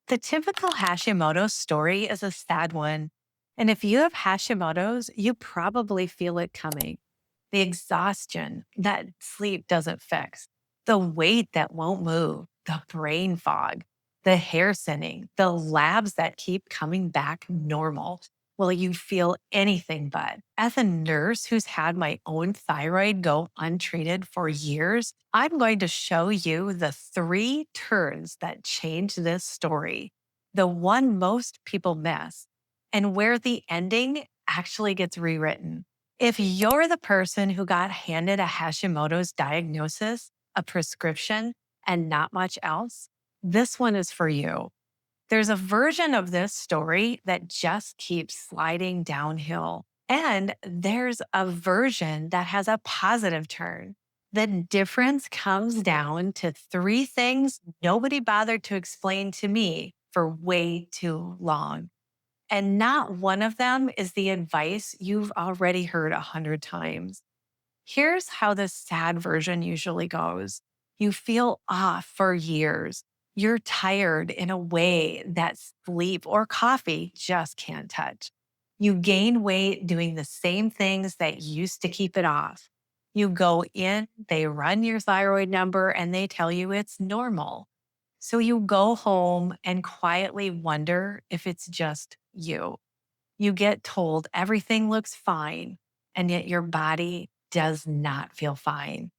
The typical Hashimoto story is a sad one. And if you have Hashimoto's, you probably feel it coming. The exhaustion that sleep doesn't fix, the weight that won't move, the brain fog, the hair thinning, the labs that keep coming back normal. Well, you feel anything but. As a nurse who's had my own thyroid go untreated for years, I'm going to show you the three turns that change this story, the one most people miss, and where the ending actually gets rewritten. If you're the person who got handed a Hashimoto's diagnosis, a prescription, and not much else, this one is for you. There's a version of this story that just keeps sliding downhill. And there's a version that has a positive turn. The difference comes down to three things nobody bothered to explain to me for way too long. And not one of them is the advice you've already heard 100 times. Here's how the sad version usually goes. You feel off for years. You're tired in a way that sleep or coffee just can't touch. You gain weight doing the same things that used to keep it off. You go in, they run your thyroid number, and they tell you it's normal. So you go home and quietly wonder if it's just you. You get told everything looks fine, and yet your body does not feel fine.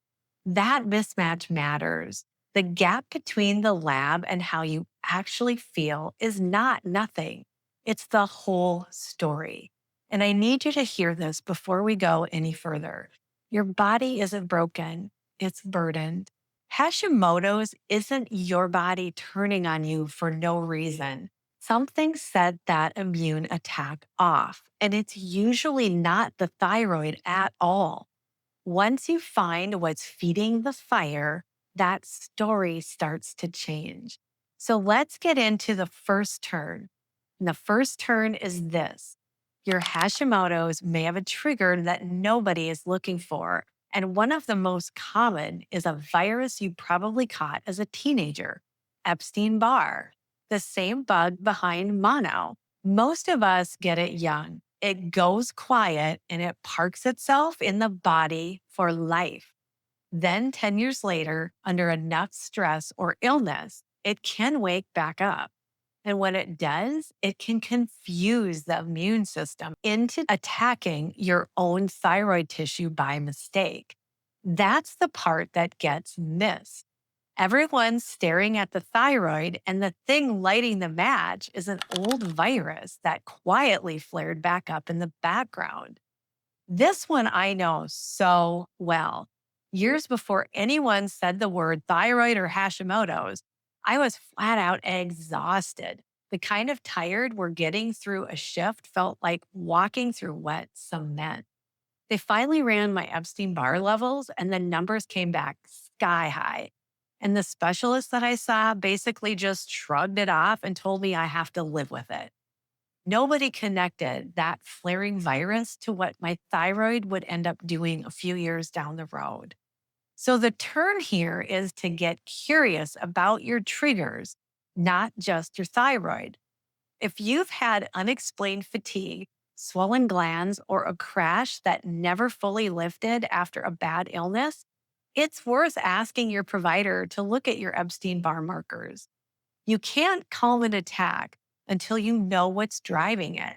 That mismatch matters. The gap between the lab and how you actually feel is not nothing. It's the whole story. And I need you to hear this before we go any further. Your body isn't broken, it's burdened. Hashimoto's isn't your body turning on you for no reason. Something set that immune attack off, and it's usually not the thyroid at all. Once you find what's feeding the fire, that story starts to change. So let's get into the first turn. And the first turn is this: your Hashimoto's may have a trigger that nobody is looking for. And one of the most common is a virus you probably caught as a teenager, Epstein Barr, the same bug behind mono. Most of us get it young. It goes quiet and it parks itself in the body for life. Then, 10 years later, under enough stress or illness, it can wake back up. And when it does, it can confuse the immune system into attacking your own thyroid tissue by mistake. That's the part that gets missed. Everyone's staring at the thyroid, and the thing lighting the match is an old virus that quietly flared back up in the background. This one I know so well. Years before anyone said the word thyroid or Hashimoto's, I was flat out exhausted. The kind of tired where getting through a shift felt like walking through wet cement. They finally ran my Epstein Barr levels, and the numbers came back sky high. And the specialist that I saw basically just shrugged it off and told me I have to live with it. Nobody connected that flaring virus to what my thyroid would end up doing a few years down the road. So the turn here is to get curious about your triggers, not just your thyroid. If you've had unexplained fatigue, swollen glands, or a crash that never fully lifted after a bad illness, it's worth asking your provider to look at your Epstein Barr markers. You can't calm an attack until you know what's driving it.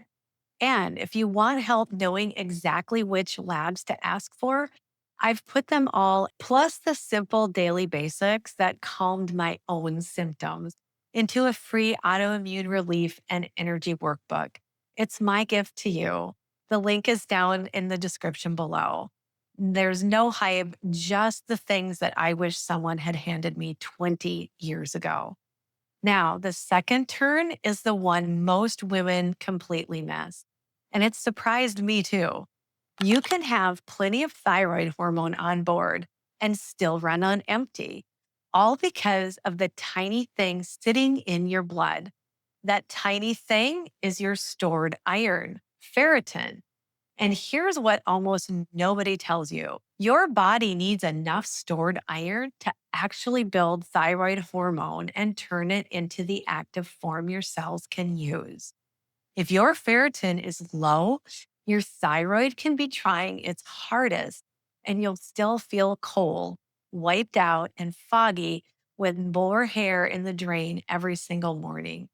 And if you want help knowing exactly which labs to ask for, I've put them all, plus the simple daily basics that calmed my own symptoms, into a free autoimmune relief and energy workbook. It's my gift to you. The link is down in the description below. There's no hype, just the things that I wish someone had handed me 20 years ago. Now, the second turn is the one most women completely miss. And it surprised me too. You can have plenty of thyroid hormone on board and still run on empty, all because of the tiny thing sitting in your blood. That tiny thing is your stored iron, ferritin. And here's what almost nobody tells you: your body needs enough stored iron to actually build thyroid hormone and turn it into the active form your cells can use. If your ferritin is low, your thyroid can be trying its hardest and you'll still feel cold, wiped out, and foggy with more hair in the drain every single morning.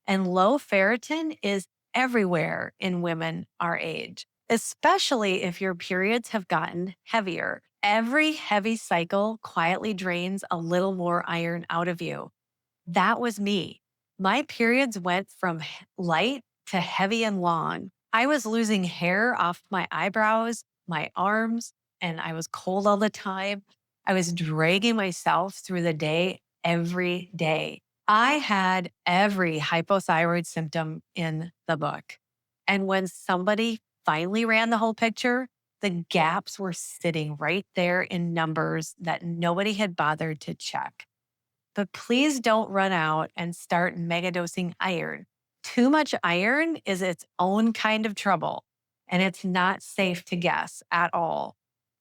And low ferritin is everywhere in women our age, especially if your periods have gotten heavier. Every heavy cycle quietly drains a little more iron out of you. That was me. My periods went from light to heavy and long. I was losing hair off my eyebrows, my arms, and I was cold all the time. I was dragging myself through the day every day. I had every hypothyroid symptom in the book. And when somebody finally ran the whole picture, the gaps were sitting right there in numbers that nobody had bothered to check. But please don't run out and start megadosing iron. Too much iron is its own kind of trouble, and it's not safe to guess at all.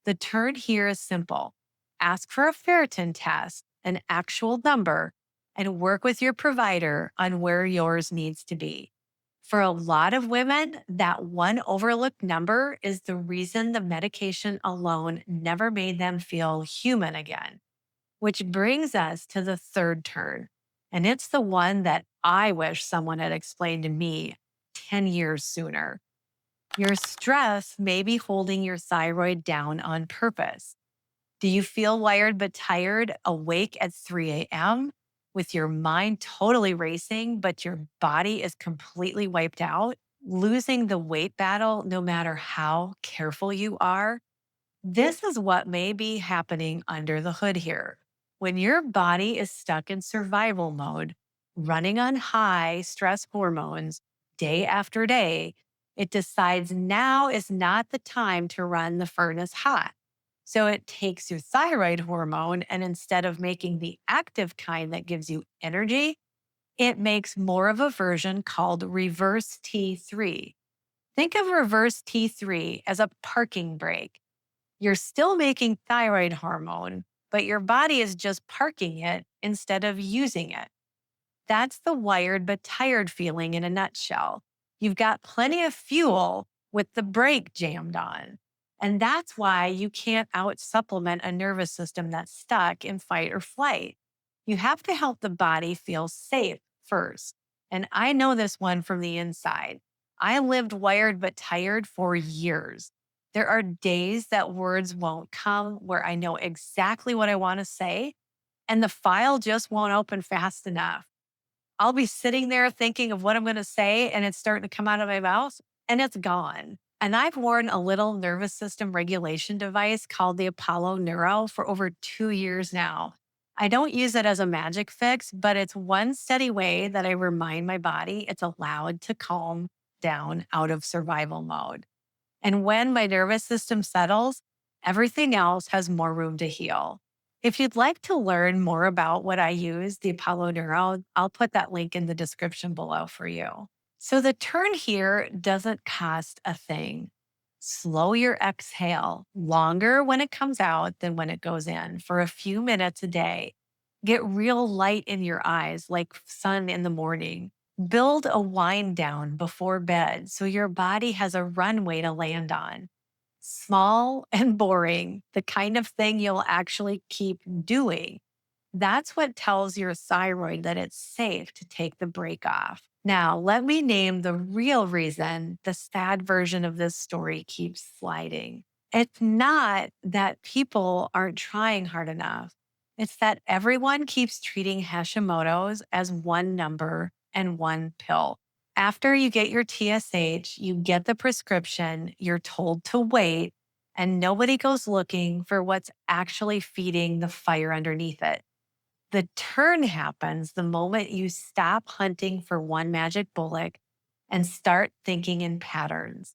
The turn here is simple. Ask for a ferritin test, an actual number, and work with your provider on where yours needs to be. For a lot of women, that one overlooked number is the reason the medication alone never made them feel human again. Which brings us to the third turn. And it's the one that I wish someone had explained to me 10 years sooner. Your stress may be holding your thyroid down on purpose. Do you feel wired but tired, awake at 3 a.m., with your mind totally racing, but your body is completely wiped out, losing the weight battle no matter how careful you are? This is what may be happening under the hood here. When your body is stuck in survival mode, running on high stress hormones day after day, it decides now is not the time to run the furnace hot. So it takes your thyroid hormone and instead of making the active kind that gives you energy, it makes more of a version called reverse T3. Think of reverse T3 as a parking brake. You're still making thyroid hormone, but your body is just parking it instead of using it. That's the wired but tired feeling in a nutshell. You've got plenty of fuel with the brake jammed on. And that's why you can't out supplement a nervous system that's stuck in fight or flight. You have to help the body feel safe first. And I know this one from the inside. I lived wired but tired for years. There are days that words won't come where I know exactly what I want to say, and the file just won't open fast enough. I'll be sitting there thinking of what I'm going to say, and it's starting to come out of my mouth, and it's gone. And I've worn a little nervous system regulation device called the Apollo Neuro for over 2 years now. I don't use it as a magic fix, but it's one steady way that I remind my body it's allowed to calm down out of survival mode. And when my nervous system settles, everything else has more room to heal. If you'd like to learn more about what I use, the Apollo Neuro, I'll put that link in the description below for you. So the turn here doesn't cost a thing. Slow your exhale longer when it comes out than when it goes in for a few minutes a day. Get real light in your eyes like sun in the morning. Build a wind down before bed so your body has a runway to land on. Small and boring, the kind of thing you'll actually keep doing. That's what tells your thyroid that it's safe to take the break off. Now, let me name the real reason the sad version of this story keeps sliding. It's not that people aren't trying hard enough. It's that everyone keeps treating Hashimoto's as one number and one pill. After you get your TSH, you get the prescription, you're told to wait, and nobody goes looking for what's actually feeding the fire underneath it. The turn happens the moment you stop hunting for one magic bullet and start thinking in patterns.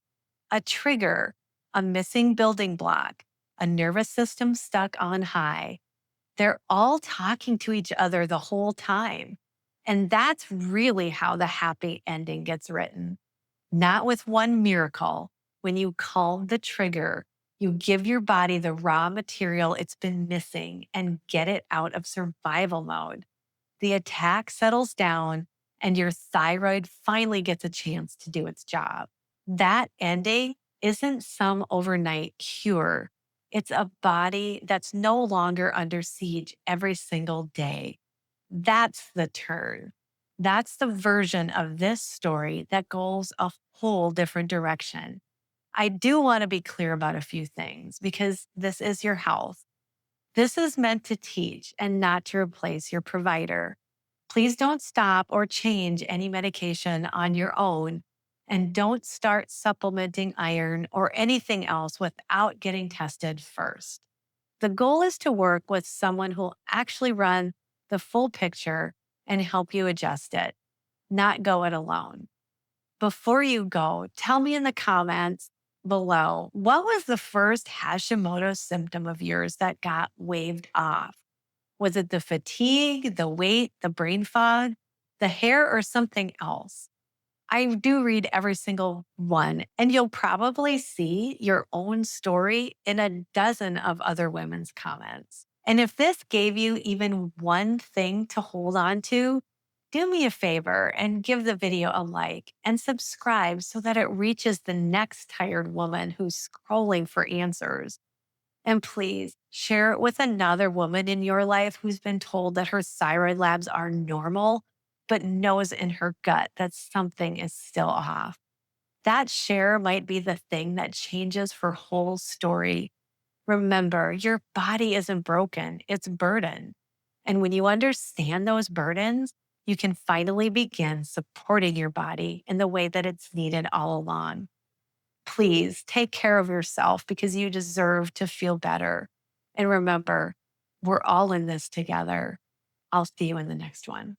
A trigger, a missing building block, a nervous system stuck on high. They're all talking to each other the whole time. And that's really how the happy ending gets written. Not with one miracle when you calm the trigger, You give your body the raw material it's been missing and get it out of survival mode. The attack settles down and your thyroid finally gets a chance to do its job. That ending isn't some overnight cure. It's a body that's no longer under siege every single day. That's the turn. That's the version of this story that goes a whole different direction. I do want to be clear about a few things because this is your health. This is meant to teach and not to replace your provider. Please don't stop or change any medication on your own. And don't start supplementing iron or anything else without getting tested first. The goal is to work with someone who'll actually run the full picture and help you adjust it, not go it alone. Before you go, tell me in the comments below, what was the first Hashimoto symptom of yours that got waved off? Was it the fatigue, the weight, the brain fog, the hair, or something else? I do read every single one, and you'll probably see your own story in a dozen of other women's comments. And if this gave you even one thing to hold on to, do me a favor and give the video a like and subscribe so that it reaches the next tired woman who's scrolling for answers. And please share it with another woman in your life who's been told that her thyroid labs are normal, but knows in her gut that something is still off. That share might be the thing that changes her whole story. Remember, your body isn't broken, it's burdened. And when you understand those burdens, you can finally begin supporting your body in the way that it's needed all along. Please take care of yourself because you deserve to feel better. And remember, we're all in this together. I'll see you in the next one.